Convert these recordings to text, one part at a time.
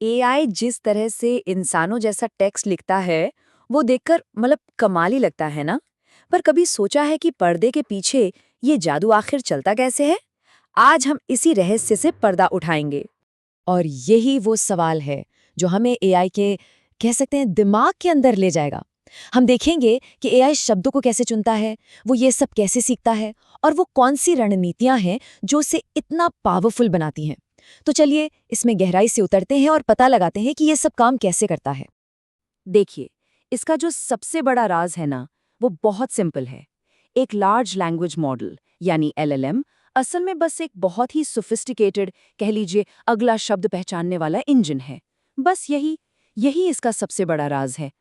AI जिस तरह से इंसानों जैसा टेक्स्ट लिखता है, वो देखकर कमाल ही लगता है ना? पर कभी सोचा है कि पर्दे के पीछे ये जादू आखिर चलता कैसे है? आज हम इसी रहस्य से पर्दा उठाएंगे। और यही वो सवाल है जो हमें एआई के कह सकते हैं दिमाग के अंदर ले जाएगा। हम देखेंगे कि एआई शब्दों को कैसे चुनता है, वो ये सब कैसे सीखता है और वो कौन सी रणनीतियां हैं जो उसे इतना पावरफुल बनाती हैं। तो चलिए इसमें गहराई से उतरते हैं और पता लगाते हैं कि ये सब काम कैसे करता है। देखिए, इसका जो सबसे बड़ा राज है ना, वो बहुत सिंपल है। एक लार्ज लैंग्वेज मॉडल यानी एलएलएम असल में बस एक बहुत ही सोफिस्टिकेटेड, कह लीजिए अगला शब्द पहचानने वाला इंजन है। बस यही यही इसका सबसे बड़ा राज है।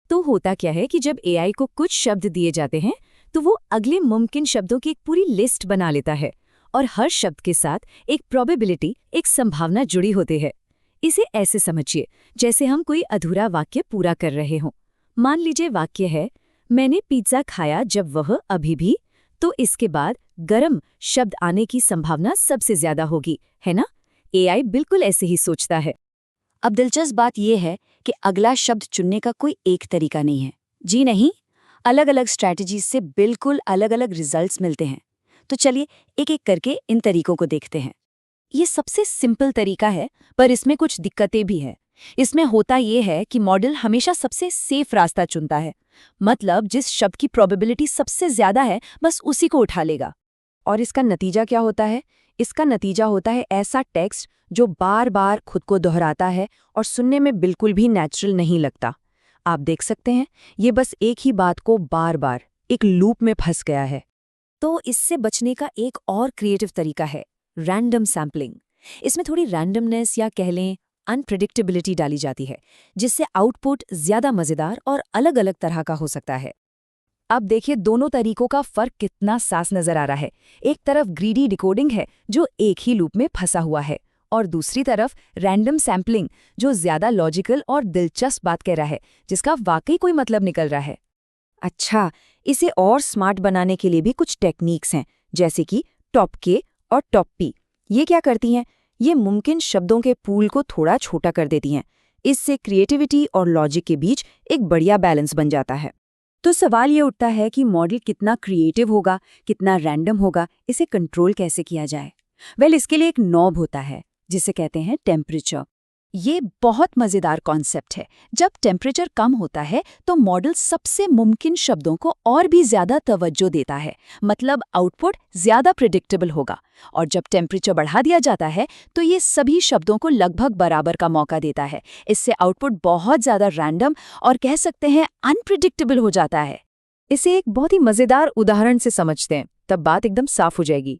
तो होता क्या है कि जब एआई को कुछ शब्द दिए जाते हैं तो वो अगले मुमकिन शब्दों की एक पूरी लिस्ट बना लेता है और हर शब्द के साथ एक प्रोबेबिलिटी, एक संभावना जुड़ी होती है। इसे ऐसे समझिए जैसे हम कोई अधूरा वाक्य पूरा कर रहे हों। मान लीजिए वाक्य है, मैंने पिज्जा खाया जब वह अभी भी, तो इसके बाद गरम शब्द आने की संभावना सबसे ज्यादा होगी, है ना? एआई बिल्कुल ऐसे ही सोचता है। अब दिलचस्प बात यह है कि अगला शब्द चुनने का कोई एक तरीका नहीं है। जी नहीं, अलग अलग स्ट्रैटेजीज से बिल्कुल अलग अलग रिजल्ट्स मिलते हैं। तो चलिए एक एक करके इन तरीकों को देखते हैं। ये सबसे सिंपल तरीका है, पर इसमें कुछ दिक्कतें भी हैं। इसमें होता ये है कि मॉडल हमेशा सबसे सेफ रास्ता चुनता है। मतलब जिस शब्द की प्रोबेबिलिटी सबसे ज्यादा है, बस उसी को उठा लेगा। और इसका नतीजा क्या होता है? इसका नतीजा होता है ऐसा टेक्स्ट जो बार बार खुद को दोहराता है और सुनने में बिल्कुल भी नेचुरल नहीं लगता। आप देख सकते हैं, ये बस एक ही बात को बार बार एक लूप में फंस गया है। तो इससे बचने का एक और क्रिएटिव तरीका है रैंडम सैम्पलिंग। इसमें थोड़ी रैंडमनेस या कह लें अनप्रेडिक्टेबिलिटी डाली जाती है, जिससे आउटपुट ज्यादा मजेदार और अलग अलग तरह का हो सकता है। अब देखिए दोनों तरीकों का फर्क कितना साफ नजर आ रहा है। एक तरफ ग्रीडी डिकोडिंग है जो एक ही लूप में फंसा हुआ है, और दूसरी तरफ रैंडम सैम्पलिंग जो ज्यादा लॉजिकल और दिलचस्प बात कह रहा है, जिसका वाकई कोई मतलब निकल रहा है। अच्छा, इसे और स्मार्ट बनाने के लिए भी कुछ टेक्निक्स हैं, जैसे कि टॉप के और टॉप पी। ये क्या करती हैं? ये मुमकिन शब्दों के पूल को थोड़ा छोटा कर देती हैं। इससे क्रिएटिविटी और लॉजिक के बीच एक बढ़िया बैलेंस बन जाता है। तो सवाल ये उठता है कि मॉडल कितना क्रिएटिव होगा, कितना रैंडम होगा, इसे कंट्रोल कैसे किया जाए? इसके लिए एक नॉब होता है जिसे कहते हैं टेम्परेचर। ये बहुत मजेदार कॉन्सेप्ट है। जब टेम्परेचर कम होता है तो मॉडल सबसे मुमकिन शब्दों को और भी ज्यादा तवज्जो देता है, मतलब आउटपुट ज्यादा प्रिडिक्टेबल होगा। और जब टेम्परेचर बढ़ा दिया जाता है तो ये सभी शब्दों को लगभग बराबर का मौका देता है। इससे आउटपुट बहुत ज्यादा रैंडम और कह सकते हैं अनप्रिडिक्टेबल हो जाता है। इसे एक बहुत ही मजेदार उदाहरण से समझते हैं, तब बात एकदम साफ हो जाएगी।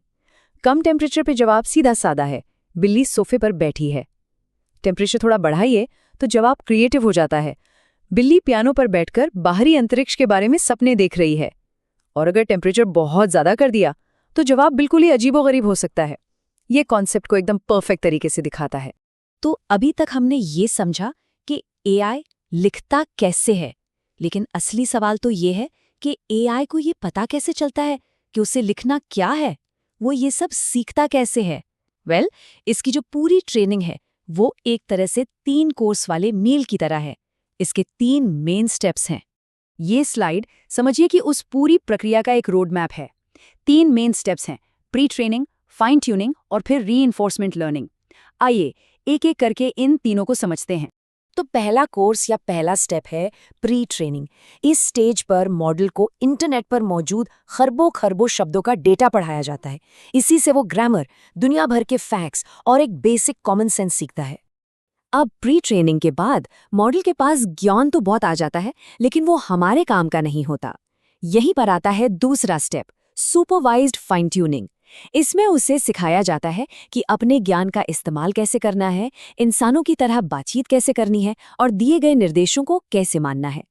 कम टेम्परेचर पे जवाब सीधा साधा है, बिल्ली सोफे पर बैठी है। टेम्परेचर थोड़ा बढ़ाइए तो जवाब क्रिएटिव हो जाता है, बिल्ली पियानो पर बैठकर बाहरी अंतरिक्ष के बारे में सपने देख रही है। और अगर टेम्परेचर बहुत ज्यादा कर दिया तो जवाब बिल्कुल ही अजीबोगरीब हो सकता है। ये कॉन्सेप्ट को एकदम परफेक्ट तरीके से दिखाता है। तो अभी तक हमने ये समझा कि एआई लिखता कैसे है, लेकिन असली सवाल तो ये है कि एआई को ये पता कैसे चलता है कि उसे लिखना क्या है? वो ये सब सीखता कैसे है? इसकी जो पूरी ट्रेनिंग है वो एक तरह से 3 कोर्स वाले मील की तरह है। इसके 3 मेन स्टेप्स हैं। ये स्लाइड समझिए कि उस पूरी प्रक्रिया का एक रोड मैप है। 3 मेन स्टेप्स हैं, प्री ट्रेनिंग, फाइन ट्यूनिंग और फिर रीइंफोर्समेंट लर्निंग। आइए एक एक करके इन तीनों को समझते हैं। तो पहला कोर्स या पहला स्टेप है प्री ट्रेनिंग। इस स्टेज पर मॉडल को इंटरनेट पर मौजूद खरबों खरबों शब्दों का डेटा पढ़ाया जाता है। इसी से वो ग्रामर, दुनिया भर के फैक्ट्स और एक बेसिक कॉमन सेंस सीखता है। अब प्री ट्रेनिंग के बाद मॉडल के पास ज्ञान तो बहुत आ जाता है, लेकिन वो हमारे काम का नहीं होता। यहीं पर आता है दूसरा स्टेप, सुपरवाइज्ड फाइन ट्यूनिंग। इसमें उसे सिखाया जाता है कि अपने ज्ञान का इस्तेमाल कैसे करना है, इंसानों की तरह बातचीत कैसे करनी है और दिए गए निर्देशों को कैसे मानना है।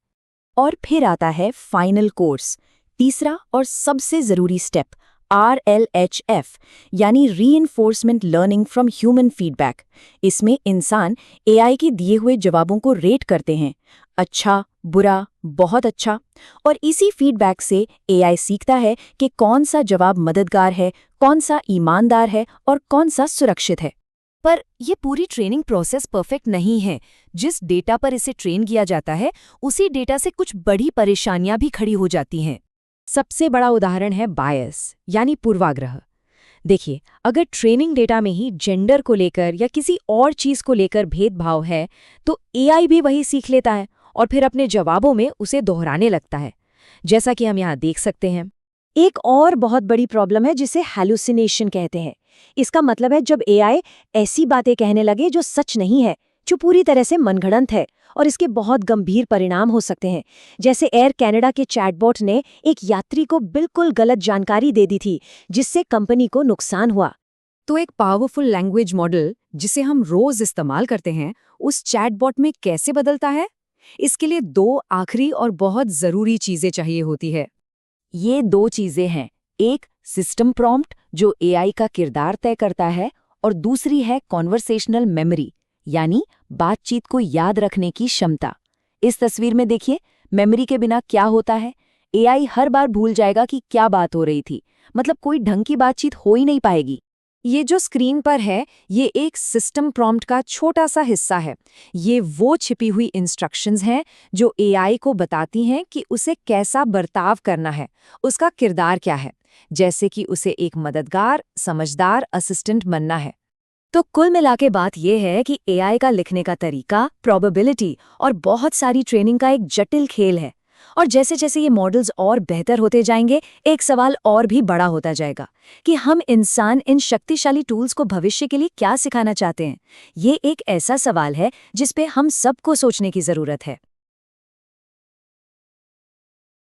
और फिर आता है फाइनल कोर्स, तीसरा और सबसे जरूरी स्टेप, RLHF यानी reinforcement learning from human feedback. इसमें इंसान एआई के दिए हुए जवाबों को रेट करते हैं, अच्छा, बुरा, बहुत अच्छा। और इसी फीडबैक से एआई सीखता है कि कौन सा जवाब मददगार है, कौन सा ईमानदार है और कौन सा सुरक्षित है। पर ये पूरी ट्रेनिंग प्रोसेस परफेक्ट नहीं है। जिस डेटा पर इसे ट्रेन किया जाता है, उसी डेटा से कुछ बड़ी परेशानियां भी खड़ी हो जाती हैं। सबसे बड़ा उदाहरण है बायस, यानी पूर्वाग्रह। देखिए, अगर ट्रेनिंग डेटा में ही जेंडर को लेकर या किसी और चीज को लेकर भेदभाव है, तो एआई भी वही सीख लेता है और फिर अपने जवाबों में उसे दोहराने लगता है, जैसा कि हम यहाँ देख सकते हैं। एक और बहुत बड़ी प्रॉब्लम है जिसे हैलुसिनेशन कहते हैं। इसका मतलब है जब एआई ऐसी बातें कहने लगे जो सच नहीं है, जो पूरी तरह से मनगढ़ंत है, और इसके बहुत गंभीर परिणाम हो सकते हैं। जैसे एयर कनाडा के चैटबॉट ने एक यात्री को बिल्कुल गलत जानकारी दे दी थी, जिससे कंपनी को नुकसान हुआ। तो एक पावरफुल लैंग्वेज मॉडल जिसे हम रोज इस्तेमाल करते हैं, उस चैटबॉट में कैसे बदलता है? इसके लिए दो आखिरी और बहुत जरूरी चीजें चाहिए होती है। ये दो चीजें हैं, एक सिस्टम प्रॉम्प्ट जो एआई का किरदार तय करता है, और दूसरी है कॉन्वर्सेशनल मेमोरी, यानी बातचीत को याद रखने की क्षमता। इस तस्वीर में देखिए, मेमोरी के बिना क्या होता है? एआई हर बार भूल जाएगा कि क्या बात हो रही थी, मतलब कोई ढंग की बातचीत हो ही नहीं पाएगी। ये जो स्क्रीन पर है, ये एक सिस्टम प्रॉम्प्ट का छोटा सा हिस्सा है। ये वो छिपी हुई इंस्ट्रक्शंस हैं जो एआई को बताती हैं कि उसे कैसा बर्ताव करना है, उसका किरदार क्या है, जैसे कि उसे एक मददगार, समझदार असिस्टेंट बनना है। तो कुल मिलाके बात यह है कि एआई का लिखने का तरीका, प्रोबेबिलिटी और बहुत सारी ट्रेनिंग का एक जटिल खेल है। और जैसे जैसे ये मॉडल्स और बेहतर होते जाएंगे, एक सवाल और भी बड़ा होता जाएगा कि हम इंसान इन शक्तिशाली टूल्स को भविष्य के लिए क्या सिखाना चाहते हैं। ये एक ऐसा सवाल है जिस पे हम सबको सोचने की जरूरत है।